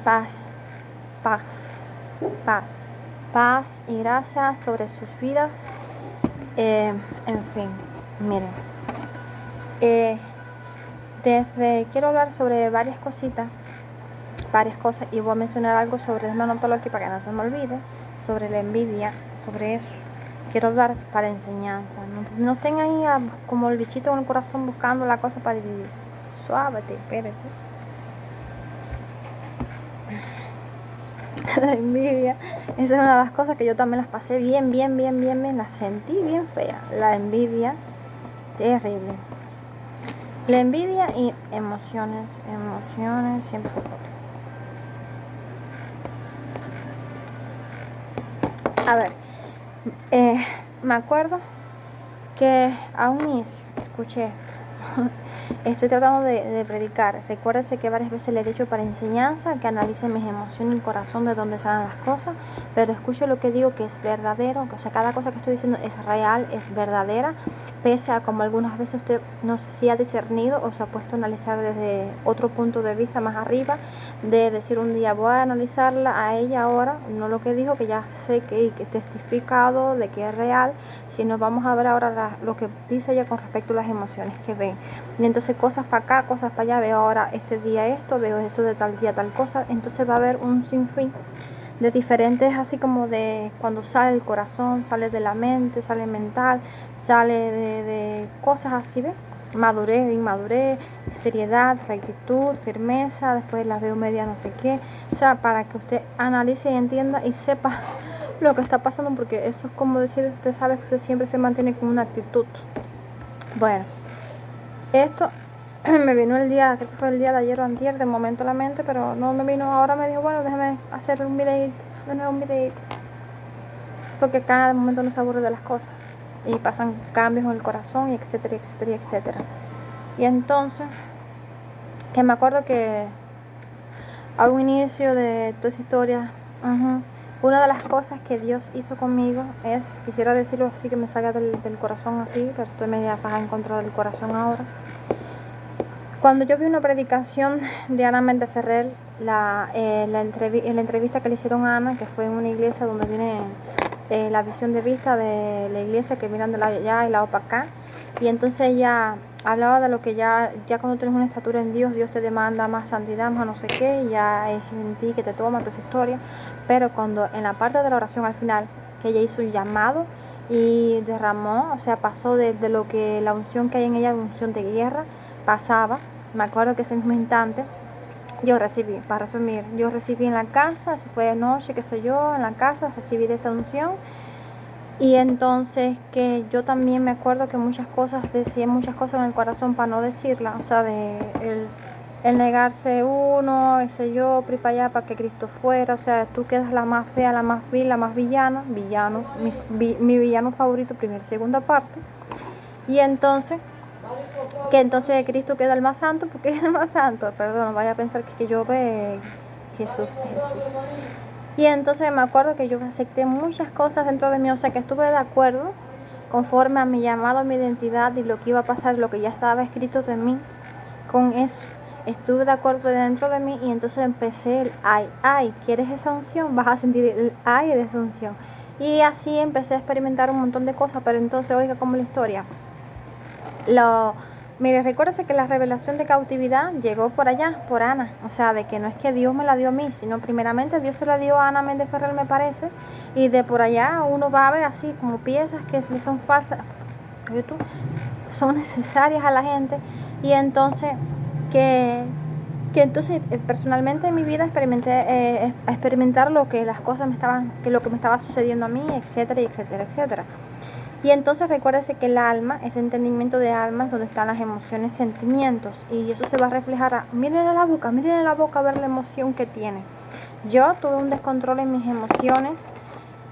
Paz, paz, paz, paz y gracias sobre sus vidas. En fin, miren, quiero hablar sobre varias cosas, y voy a mencionar algo sobre, déjame anotarlo aquí para que no se me olvide, sobre la envidia, sobre eso. Quiero hablar para enseñanza. No estén ahí como el bichito en el corazón buscando la cosa para dividirse. Suávete, espérate. La envidia, esa es una de las cosas que yo también las pasé bien, las sentí bien fea. La envidia, terrible. La envidia y emociones siempre te ponen. A ver, me acuerdo que a un inicio, escuché esto, estoy tratando de predicar. Recuérdese que varias veces le he dicho para enseñanza que analice mis emociones y el corazón, de dónde salen las cosas, pero escuche lo que digo, que es verdadero, o sea, cada cosa que estoy diciendo es real, es verdadera, pese a como algunas veces usted no sé si ha discernido o se ha puesto a analizar desde otro punto de vista más arriba, de decir un día voy a analizarla a ella ahora, no lo que dijo, que ya sé que he testificado de que es real, sino vamos a ver ahora lo que dice ella con respecto a las emociones que ven. Y entonces cosas para acá, cosas para allá, veo ahora este día esto, veo esto de tal día tal cosa, entonces va a haber un sinfín de diferentes, así como de cuando sale el corazón, sale de la mente, sale mental, sale de cosas así, ¿ves? Madurez, inmadurez, seriedad, rectitud, firmeza, después las veo media no sé qué, o sea, para que usted analice y entienda y sepa lo que está pasando, porque eso es como decir, usted sabe que usted siempre se mantiene con una actitud. Bueno, esto me vino el día, creo que fue el día de ayer o antier, de momento a la mente, pero no me vino ahora. Me dijo, bueno, déjame hacer un videito, porque cada momento uno se aburre de las cosas y pasan cambios en el corazón, y etcétera, etcétera, etcétera. Y entonces, que me acuerdo que a un inicio de toda esa historia, una de las cosas que Dios hizo conmigo es, quisiera decirlo así, que me salga del corazón así, pero estoy media faja en contra del corazón ahora. Cuando yo vi una predicación de Ana Méndez Ferrer, en la entrevista que le hicieron a Ana, que fue en una iglesia donde viene la visión de vista de la iglesia, que miran de la allá y la para acá, y entonces ella hablaba de lo que ya cuando tienes una estatura en Dios, Dios te demanda más santidad, más no sé qué, y ya es en ti que te toma toda esa historia. Pero cuando en la parte de la oración al final, que ella hizo un llamado y derramó, o sea, pasó de lo que la unción que hay en ella, unción de guerra, pasaba. Me acuerdo que ese mismo instante yo recibí, para resumir, yo recibí en la casa, eso fue de noche, qué sé yo, en la casa recibí de esa unción. Y entonces que yo también me acuerdo que decía muchas cosas en el corazón para no decirlas, o sea, de el negarse uno, ese yo, para allá, para que Cristo fuera, o sea, tú quedas la más fea, la más vil, la más villana, mi villano favorito, primera y segunda parte. Y entonces que entonces Cristo queda el más santo, porque es el más santo, perdón, vaya a pensar que yo ve Jesús. Y entonces me acuerdo que yo acepté muchas cosas dentro de mí, o sea, que estuve de acuerdo conforme a mi llamado, a mi identidad y lo que iba a pasar, lo que ya estaba escrito de mí. Con eso estuve de acuerdo dentro de mí, y entonces empecé el ay, ¿quieres esa unción? Vas a sentir el ay de esa unción. Y así empecé a experimentar un montón de cosas. Pero entonces, oiga, como la historia, mire, recuérdese que la revelación de cautividad llegó por allá, por Ana, o sea, de que no es que Dios me la dio a mí, sino primeramente Dios se la dio a Ana Méndez Ferrer, me parece, y de por allá uno va a ver así como piezas que son falsas, son necesarias a la gente. Y entonces que entonces personalmente en mi vida experimenté experimentar lo que las cosas lo que me estaba sucediendo a mí, etcétera, etcétera, etcétera. Y entonces recuérdese que el alma, ese entendimiento de alma, es donde están las emociones, sentimientos, y eso se va a reflejar miren a la boca a ver la emoción que tiene. Yo tuve un descontrol en mis emociones,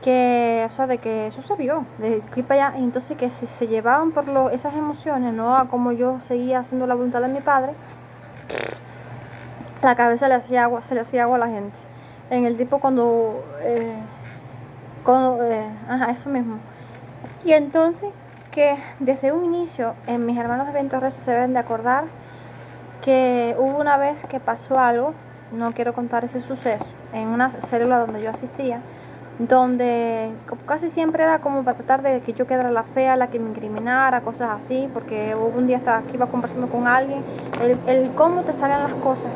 que, o sea, de que eso se vio, de aquí para allá, y entonces que si se llevaban por esas emociones, no a como yo seguía haciendo la voluntad de mi padre, la cabeza se le hacía agua a la gente. En el tipo eso mismo. Y entonces que desde un inicio, en mis hermanos de Viento Recio se deben de acordar que hubo una vez que pasó algo, no quiero contar ese suceso, en una célula donde yo asistía, donde casi siempre era como para tratar de que yo quedara la fea, la que me incriminara, cosas así, porque hubo un día estaba aquí, iba conversando con alguien, el cómo te salen las cosas,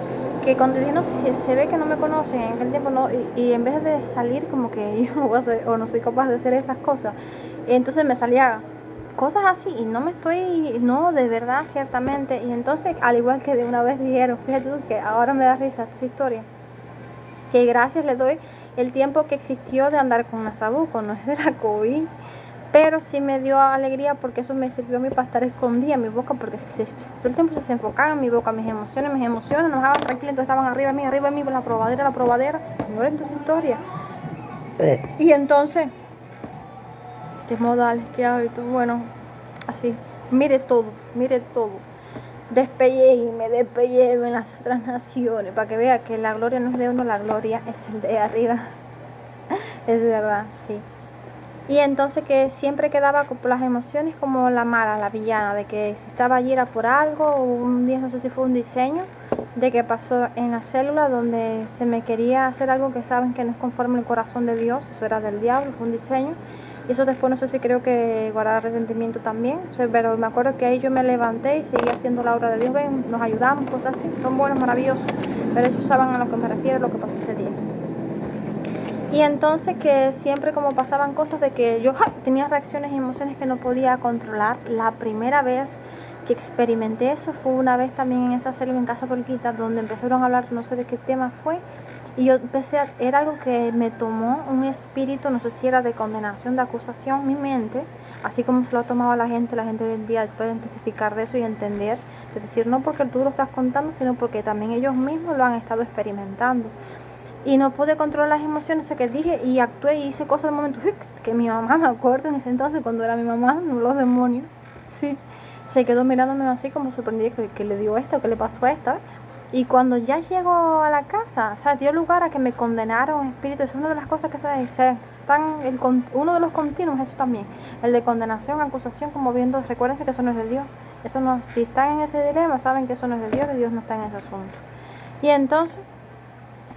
que cuando dije, no, se ve que no me conocen, en aquel tiempo no, y en vez de salir como que yo no voy a hacer, o no soy capaz de hacer esas cosas, entonces me salía cosas así, y no me estoy, no, de verdad, ciertamente, y entonces, al igual que de una vez dijeron, fíjate tú que ahora me da risa esta historia, que gracias le doy el tiempo que existió de andar con Nasabuco, no es de la COVID, pero sí me dio alegría porque eso me sirvió a mí para estar escondida en mi boca, porque todo el tiempo se enfocaba en mi boca, mis emociones no dejaban tranquila, entonces estaban arriba de mí, la probadera, no era entonces historia. Y entonces, qué modales, qué hábitos, bueno, así, mire todo, despelléjeme en las otras naciones, para que vea que la gloria no es de uno, la gloria es el de arriba. Es verdad, sí. Y entonces que siempre quedaba con las emociones como la mala, la villana, de que si estaba allí era por algo, o un día no sé si fue un diseño, de que pasó en la célula donde se me quería hacer algo que saben que no es conforme al corazón de Dios, eso era del diablo, fue un diseño. Y eso después no sé si creo que guardar resentimiento también, o sea, pero me acuerdo que ahí yo me levanté y seguí haciendo la obra de Dios, ven, nos ayudamos, cosas así, son buenos, maravillosos, pero ellos saben a lo que me refiero, lo que pasó ese día. Y entonces que siempre como pasaban cosas de que yo tenía reacciones y emociones que no podía controlar. La primera vez que experimenté eso fue una vez también en esa célula en Casa de Olguita, donde empezaron a hablar, no sé de qué tema fue, y yo era algo que me tomó un espíritu, no sé si era de condenación, de acusación, mi mente, así como se lo ha tomado la gente hoy en día pueden testificar de eso y entender, es decir, no porque tú lo estás contando, sino porque también ellos mismos lo han estado experimentando. Y no pude controlar las emociones, o sea que dije y actué y hice cosas de momento que mi mamá, me acuerdo en ese entonces cuando era mi mamá, no los demonios, sí, se quedó mirándome así como sorprendida que le dio esto, que le pasó a esta. Y cuando ya llego a la casa, o sea, dio lugar a que me condenaron espíritu. Es una de las cosas que uno de los continuos, eso también, el de condenación, acusación, como viendo, recuérdense que eso no es de Dios, eso no, si están en ese dilema, saben que eso no es de Dios no está en ese asunto. Y entonces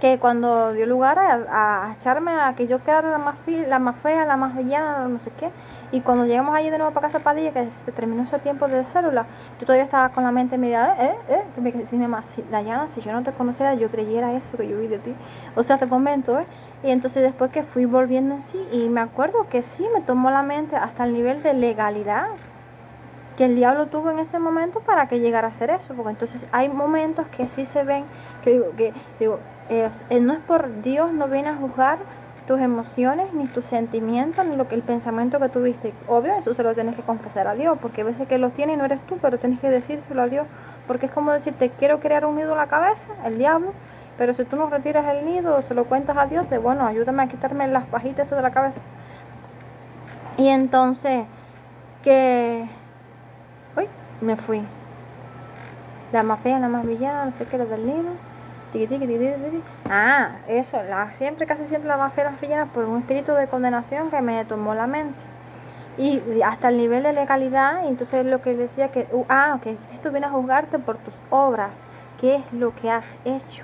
que cuando dio lugar a echarme a que yo quedara la más fea, la más villana, no sé qué, y cuando llegamos allí de nuevo para casa Padilla, que se terminó ese tiempo de célula, yo todavía estaba con la mente media, que me decía mi mamá, Dayana, si yo no te conociera, yo creyera eso que yo vi de ti, o sea, te comento, y entonces después que fui volviendo en sí, y me acuerdo que sí, me tomó la mente hasta el nivel de legalidad, que el diablo tuvo en ese momento para que llegara a hacer eso, porque entonces hay momentos que sí se ven, que digo no es por Dios, no viene a juzgar tus emociones, ni tus sentimientos, ni el pensamiento que tuviste. Obvio, eso se lo tienes que confesar a Dios, porque a veces que los tiene y no eres tú, pero tienes que decírselo a Dios, porque es como decirte, quiero crear un nido en la cabeza, el diablo, pero si tú no retiras el nido, se lo cuentas a Dios, de bueno, ayúdame a quitarme las pajitas de la cabeza. Y entonces, me fui. La más fea, la más villana, no sé qué, la del nido. Eso, casi siempre la más fea, las villanas, por un espíritu de condenación que me tomó la mente. Y hasta el nivel de legalidad, y entonces lo que decía que Cristo viene a juzgarte por tus obras, qué es lo que has hecho.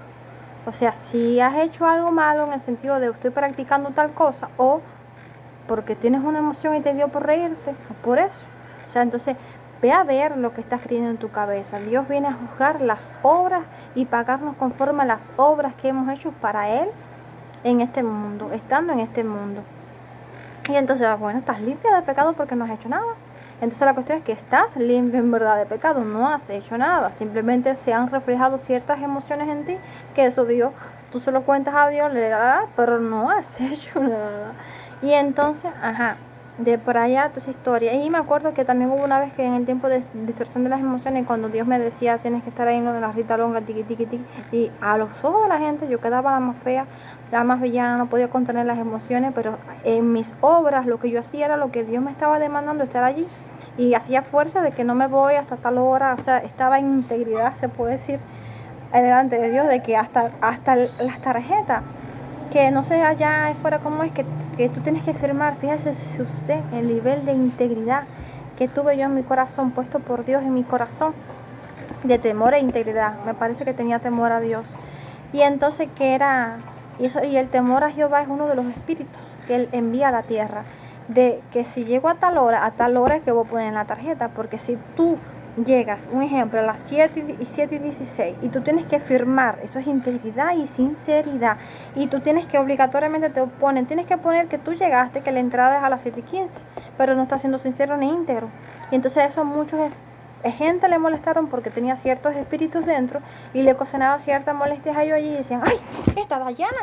O sea, si has hecho algo malo en el sentido de estoy practicando tal cosa, o porque tienes una emoción y te dio por reírte, por eso. O sea, entonces ve a ver lo que estás creyendo en tu cabeza. Dios viene a juzgar las obras y pagarnos conforme a las obras que hemos hecho para Él en este mundo, estando en este mundo. Y entonces, bueno, estás limpia de pecado porque no has hecho nada. Entonces la cuestión es que estás limpia en verdad de pecado, no has hecho nada. Simplemente se han reflejado ciertas emociones en ti, que eso Dios, tú se lo cuentas a Dios, le da, pero no has hecho nada. Y entonces, de por allá tu historia. Y me acuerdo que también hubo una vez que en el tiempo de distorsión de las emociones, cuando Dios me decía tienes que estar ahí en lo de la Rita Longa, y a los ojos de la gente yo quedaba la más fea, la más villana, no podía contener las emociones, pero en mis obras lo que yo hacía era lo que Dios me estaba demandando, estar allí, y hacía fuerza de que no me voy hasta tal hora, o sea, estaba en integridad, se puede decir, delante de Dios, de que hasta las tarjetas, que no sé allá afuera cómo es, que tú tienes que firmar. Fíjese si usted el nivel de integridad que tuve yo en mi corazón, puesto por Dios en mi corazón, de temor e integridad. Me parece que tenía temor a Dios. Y entonces que era, y el temor a Jehová es uno de los espíritus que Él envía a la tierra. De que si llego a tal hora es que voy a poner en la tarjeta. Porque si tú llegas, un ejemplo, a las 7:16 y tú tienes que firmar, eso es integridad y sinceridad. Y tú tienes que obligatoriamente tienes que poner que tú llegaste, que la entrada es a las 7:15, pero no está siendo sincero ni íntegro. Y entonces eso muchos gente le molestaron porque tenía ciertos espíritus dentro y le ocasionaba ciertas molestias a ellos allí y decían, ay, esta Dayana,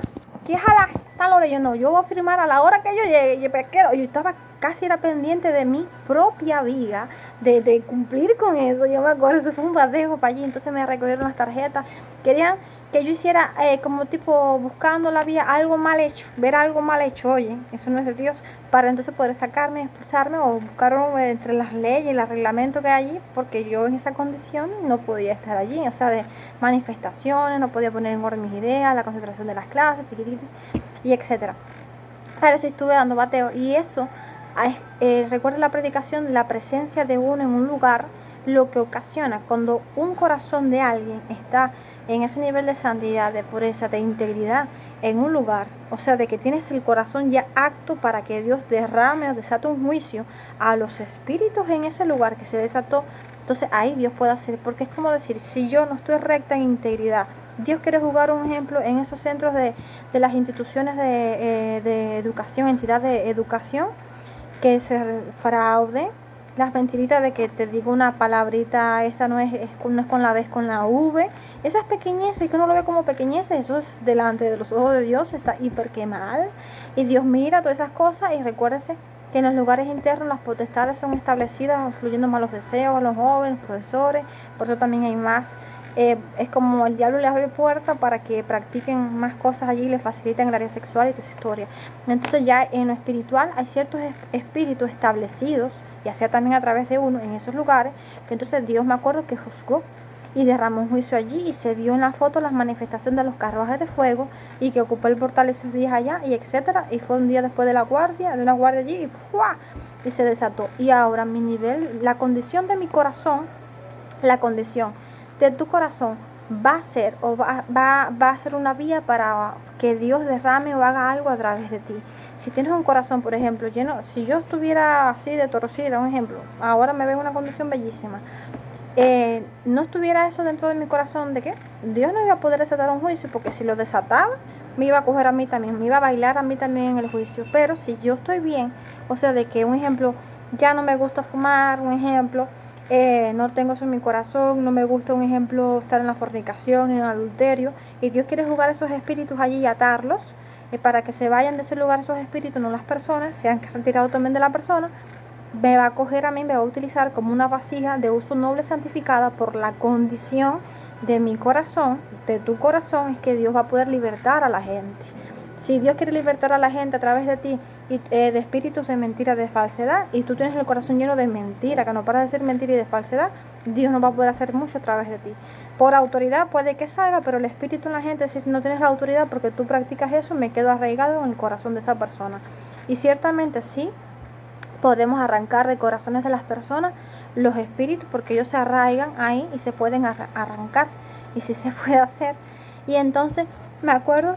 que es a la tal hora. Yo no, yo voy a firmar a la hora que yo llegue. Yo estaba casi era pendiente de mi propia vida, de cumplir con eso. Yo me acuerdo, eso fue un badejo para allí. Entonces me recogieron las tarjetas. Querían que yo hiciera como tipo buscando la vía algo mal hecho, ver algo mal hecho, oye, eso no es de Dios, para entonces poder sacarme, expulsarme o buscar entre las leyes y el reglamento que hay allí, porque yo en esa condición no podía estar allí, o sea, de manifestaciones, no podía poner en orden mis ideas, la concentración de las clases, y etcétera. Ahora sí estuve dando bateo y eso, recuerda la predicación, la presencia de uno en un lugar, lo que ocasiona cuando un corazón de alguien está en ese nivel de santidad, de pureza, de integridad en un lugar, o sea, de que tienes el corazón ya apto para que Dios derrame o desate un juicio a los espíritus en ese lugar que se desató. Entonces ahí Dios puede hacer, porque es como decir, si yo no estoy recta en integridad, Dios quiere jugar un ejemplo en esos centros de las instituciones de educación, entidad de educación, que se fraude, las mentiritas de que te digo una palabrita, esta no es con la B, es con la V, esas pequeñeces que uno lo ve como pequeñeces, eso es delante de los ojos de Dios, está hiper que mal, y Dios mira todas esas cosas. Y recuérdese que en los lugares internos las potestades son establecidas, fluyendo malos deseos a los jóvenes, profesores, por eso también hay más. Es como el diablo le abre puerta para que practiquen más cosas allí y le faciliten el área sexual y toda esa historia. Entonces ya en lo espiritual hay ciertos espíritus establecidos, ya sea también a través de uno en esos lugares, que entonces Dios, me acuerdo que juzgó y derramó un juicio allí, y se vio en la foto la manifestación de los carruajes de fuego y que ocupó el portal esos días allá y etcétera, y fue un día después de una guardia allí y ¡fua! Y se desató. Y ahora mi nivel, la condición de mi corazón, la condición de tu corazón va a ser o va a ser una vía para que Dios derrame o haga algo a través de ti. Si tienes un corazón, por ejemplo, lleno, si yo estuviera así de torcida, un ejemplo, ahora me veo en una condición bellísima, no estuviera eso dentro de mi corazón, ¿de qué? Dios no iba a poder desatar un juicio, porque si lo desataba, me iba a coger a mí también, me iba a bailar a mí también en el juicio. Pero si yo estoy bien, o sea, de que un ejemplo, ya no me gusta fumar, un ejemplo, no tengo eso en mi corazón, no me gusta, un ejemplo, estar en la fornicación, en el adulterio, y Dios quiere jugar esos espíritus allí y atarlos, para que se vayan de ese lugar esos espíritus, no las personas, se han retirado también de la persona. Me va a coger a mí, me va a utilizar como una vasija de uso noble santificada por la condición de mi corazón, de tu corazón, es que Dios va a poder libertar a la gente. Si Dios quiere libertar a la gente a través de ti, de espíritus de mentira, de falsedad, y tú tienes el corazón lleno de mentira, que no para de ser mentira y de falsedad, Dios no va a poder hacer mucho a través de ti. Por autoridad puede que salga, pero el espíritu en la gente, si no tienes la autoridad porque tú practicas eso, me quedo arraigado en el corazón de esa persona. Y ciertamente sí, podemos arrancar de corazones de las personas los espíritus, porque ellos se arraigan ahí y se pueden arrancar, y sí se puede hacer. Y entonces me acuerdo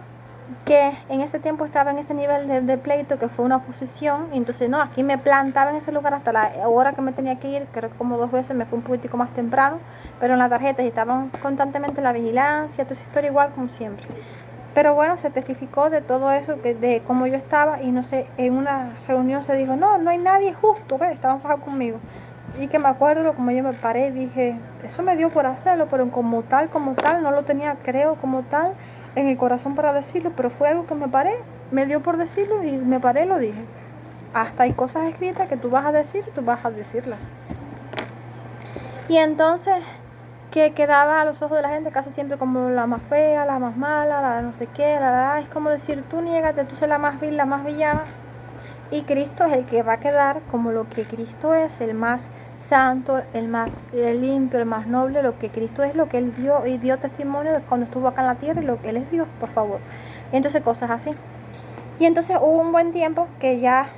que en ese tiempo estaba en ese nivel de pleito, que fue una oposición, y entonces no, aquí me plantaba en ese lugar hasta la hora que me tenía que ir, creo que como 2 veces me fue un poquitico más temprano, pero en la tarjeta estaban constantemente la vigilancia, toda esa historia igual como siempre. Pero bueno, se testificó de todo eso, de cómo yo estaba, y no sé, en una reunión se dijo, no hay nadie justo, ¿ves? Estaban fajados conmigo. Y que me acuerdo como yo me paré y dije, eso me dio por hacerlo, pero como tal, no lo tenía, creo, como tal, en el corazón para decirlo, pero fue algo que me dio por decirlo y me paré y lo dije. Hasta hay cosas escritas que tú vas a decir y tú vas a decirlas. Y entonces, que quedaba a los ojos de la gente casi siempre como la más fea, la más mala, la no sé qué, es como decir, tú niégate, tú eres la más vil, la más villana, y Cristo es el que va a quedar como lo que Cristo es, el más santo, el más limpio, el más noble, lo que Cristo es, lo que Él dio, y dio testimonio de cuando estuvo acá en la tierra, y lo que Él es Dios, por favor. Y entonces cosas así. Y entonces hubo un buen tiempo que ya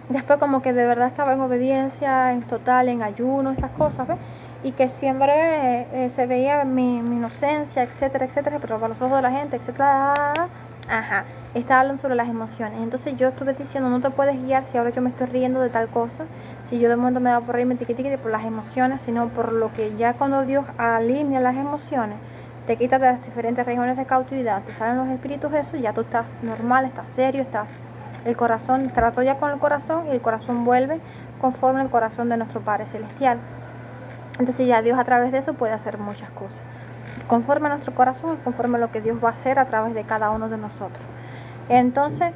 después como que de verdad estaba en obediencia, en total, en ayuno, esas cosas, ¿ves? y que siempre se veía mi inocencia, etcétera, etcétera, pero para los ojos de la gente, etcétera, ajá, estaba hablando sobre las emociones. Entonces yo estuve diciendo, no te puedes guiar si ahora yo me estoy riendo de tal cosa, si yo de momento me da por reírme tiquitiqui por las emociones, sino por lo que ya cuando Dios alinea las emociones, te quitas de las diferentes regiones de cautividad, te salen los espíritus eso, y ya tú estás normal, estás serio, el corazón, trato ya con el corazón y el corazón vuelve conforme el corazón de nuestro Padre Celestial. Entonces ya Dios a través de eso puede hacer muchas cosas, conforme a nuestro corazón y conforme a lo que Dios va a hacer a través de cada uno de nosotros. Entonces,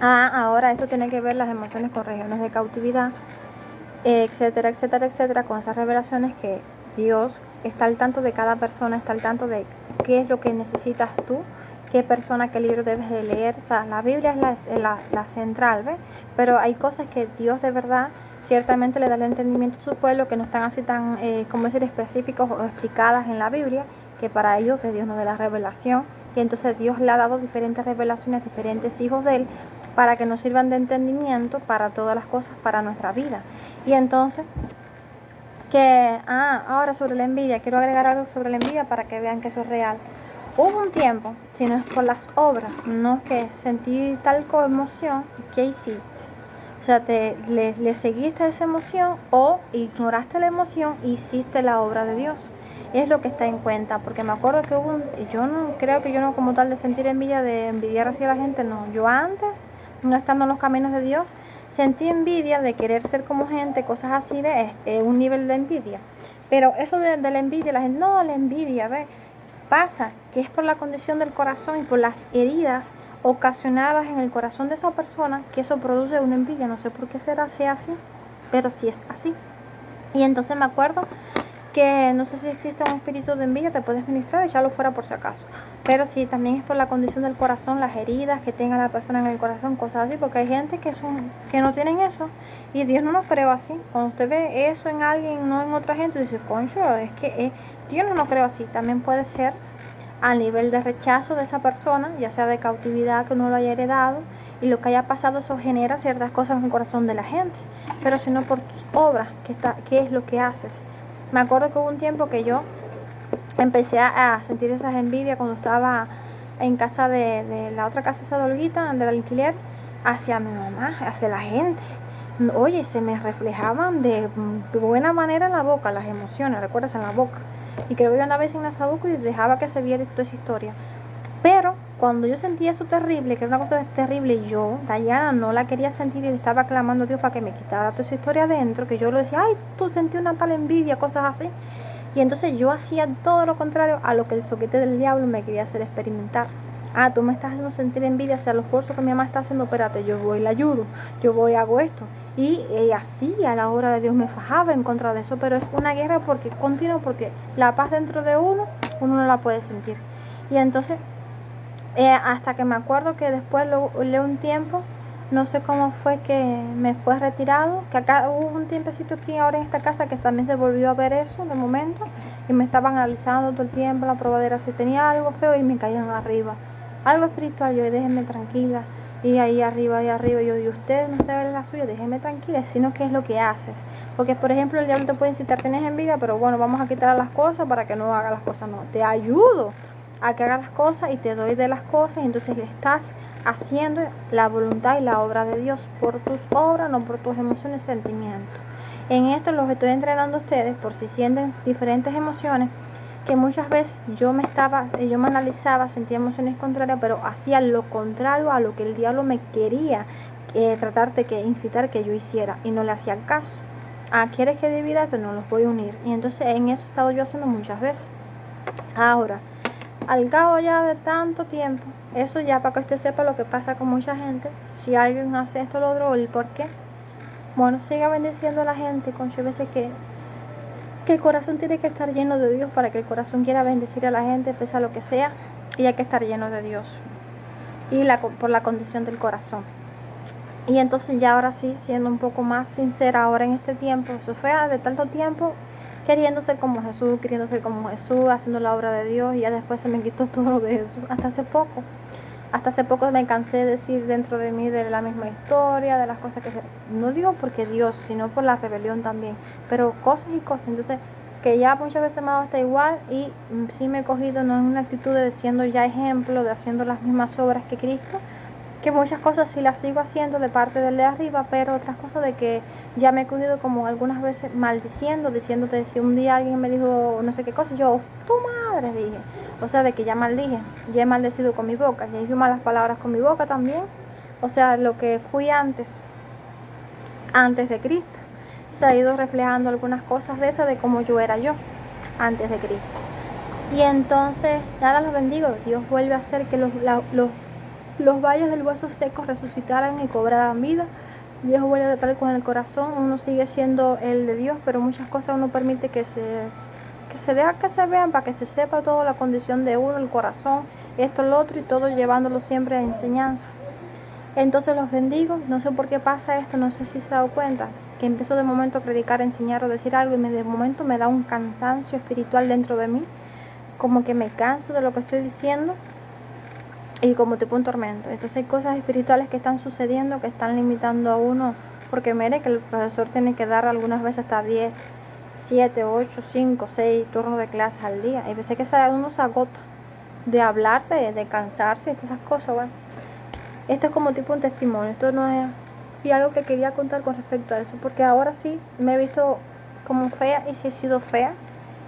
ahora eso tiene que ver las emociones con regiones de cautividad, etcétera, etcétera, etcétera, con esas revelaciones que Dios está al tanto de cada persona, está al tanto de qué es lo que necesitas tú, qué persona, qué libro debes de leer. O sea, la Biblia es la central, ¿ves? Pero hay cosas que Dios de verdad ciertamente le da el entendimiento a su pueblo que no están así tan, como decir, específicos o explicadas en la Biblia, que para ellos que Dios nos dé la revelación. Y entonces Dios le ha dado diferentes revelaciones a diferentes hijos de Él para que nos sirvan de entendimiento para todas las cosas, para nuestra vida. Y entonces, ahora sobre la envidia, quiero agregar algo sobre la envidia para que vean que eso es real. Hubo un tiempo, si no es por las obras, no es que sentí tal emoción, ¿qué hiciste? O sea, le seguiste a esa emoción o ignoraste la emoción e hiciste la obra de Dios. Es lo que está en cuenta, porque me acuerdo que yo no creo que yo no como tal de sentir envidia, de envidiar hacia la gente, no. Yo antes, no estando en los caminos de Dios, sentí envidia de querer ser como gente, cosas así, un nivel de envidia. Pero eso de la envidia, la gente, no, la envidia, ¿ves? Pasa que es por la condición del corazón y por las heridas ocasionadas en el corazón de esa persona que eso produce una envidia. No sé por qué sea así, pero sí es así. Y entonces me acuerdo que no sé si existe un espíritu de envidia, te puedes ministrar, echarlo fuera por si acaso. Pero sí, también es por la condición del corazón, las heridas que tenga la persona en el corazón, cosas así, porque hay gente que no tienen eso y Dios no nos creó así. Cuando usted ve eso en alguien, no en otra gente, dice, concho, es que Dios no nos creó así. También puede ser a nivel de rechazo de esa persona, ya sea de cautividad que uno lo haya heredado, y lo que haya pasado, eso genera ciertas cosas en el corazón de la gente, pero sino por tus obras, qué es lo que haces. Me acuerdo que hubo un tiempo que yo empecé a sentir esas envidias cuando estaba en casa de la otra casa, esa de Olguita, del alquiler, hacia mi mamá, hacia la gente. Oye, se me reflejaban de buena manera en la boca, las emociones, recuerdas, en la boca. Y creo que yo andaba sin la sabuco y dejaba que se viera toda esa historia. Pero cuando yo sentía eso terrible, que era una cosa terrible, y yo, Dayana, no la quería sentir y le estaba clamando a Dios para que me quitara toda esa historia adentro, que yo le decía, ay, tú sentí una tal envidia, cosas así. Y entonces yo hacía todo lo contrario a lo que el soquete del diablo me quería hacer experimentar. Tú me estás haciendo sentir envidia hacia los esfuerzos que mi mamá está haciendo, espérate, yo voy y la ayudo, yo voy y hago esto. Y así a la hora de Dios me fajaba en contra de eso, pero es una guerra continua, porque la paz dentro de uno no la puede sentir. Y entonces, hasta que me acuerdo que después leo un tiempo, no sé cómo fue que me fue retirado, que acá hubo un tiempecito aquí ahora en esta casa que también se volvió a ver eso de momento, y me estaban analizando todo el tiempo la probadera, si tenía algo feo y me caían arriba, algo espiritual, yo déjenme tranquila, y ahí arriba, yo, y usted no sabe la suya, déjenme tranquila, sino qué es lo que haces, porque por ejemplo el diablo te puede incitar, tienes envidia, pero bueno, vamos a quitar las cosas para que no haga las cosas, no, te ayudo a que haga las cosas y te doy de las cosas, y entonces le estás haciendo la voluntad y la obra de Dios por tus obras, no por tus emociones y sentimientos. En esto los estoy entrenando a ustedes por si sienten diferentes emociones, que muchas veces yo me analizaba, sentía emociones contrarias, pero hacía lo contrario a lo que el diablo me quería tratar de incitar que yo hiciera, y no le hacía caso. ¿Quieres que divida esto? No los voy a unir. Y entonces en eso he estado yo haciendo muchas veces. Ahora, al cabo ya de tanto tiempo, eso ya para que usted sepa lo que pasa con mucha gente, si alguien hace esto o lo otro, el por qué. Bueno, siga bendiciendo a la gente, con veces que el corazón tiene que estar lleno de Dios para que el corazón quiera bendecir a la gente, pese a lo que sea, y hay que estar lleno de Dios. Y por la condición del corazón. Y entonces ya ahora sí, siendo un poco más sincera ahora en este tiempo, eso fue de tanto tiempo queriendo ser como Jesús, haciendo la obra de Dios, y ya después se me quitó todo lo de eso, hasta hace poco. Hasta hace poco me cansé de decir dentro de mí de la misma historia, de las cosas no digo porque Dios, sino por la rebelión también, pero cosas y cosas. Entonces, que ya muchas veces me ha dado hasta igual y sí me he cogido, no en una actitud de siendo ya ejemplo, de haciendo las mismas obras que Cristo, que muchas cosas sí las sigo haciendo de parte del de arriba, pero otras cosas de que ya me he cogido como algunas veces maldiciendo, diciéndote, si un día alguien me dijo no sé qué cosa, yo, tu madre, dije. O sea, de que ya maldije, ya he maldecido con mi boca, ya he dicho malas palabras con mi boca también. O sea, lo que fui antes de Cristo, se ha ido reflejando algunas cosas de esas de cómo yo era yo antes de Cristo. Y entonces, nada, los bendigo. Dios vuelve a hacer que los valles del hueso seco resucitaran y cobraran vida. Dios vuelve a tratar con el corazón. Uno sigue siendo el de Dios, pero muchas cosas uno permite que se deja que se vean para que se sepa toda la condición de uno, el corazón, esto, lo otro, y todo llevándolo siempre a enseñanza. Entonces los bendigo. No sé por qué pasa esto, no sé si se ha dado cuenta, que empiezo de momento a predicar, a enseñar o decir algo, y de momento me da un cansancio espiritual dentro de mí, como que me canso de lo que estoy diciendo y como tipo un tormento. Entonces hay cosas espirituales que están sucediendo, que están limitando a uno, porque mire que el profesor tiene que dar algunas veces hasta 10, 7, 8, 5, 6 turnos de clases al día. Y veces que uno se agota de hablar, de cansarse, de esas cosas. Bueno, esto es como tipo un testimonio, esto no es... Y algo que quería contar con respecto a eso, porque ahora sí me he visto como fea, y sí he sido fea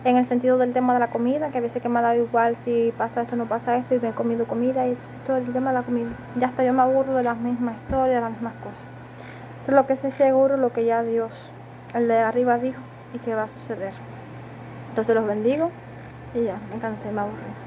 en el sentido del tema de la comida, que a veces que me ha dado igual si pasa esto o no pasa esto, y me he comido comida, y todo el tema de la comida. Ya hasta yo me aburro de las mismas historias, de las mismas cosas. Pero lo que sí seguro, lo que ya Dios, el de arriba, dijo y que va a suceder. Entonces los bendigo y ya, me cansé, me aburrí.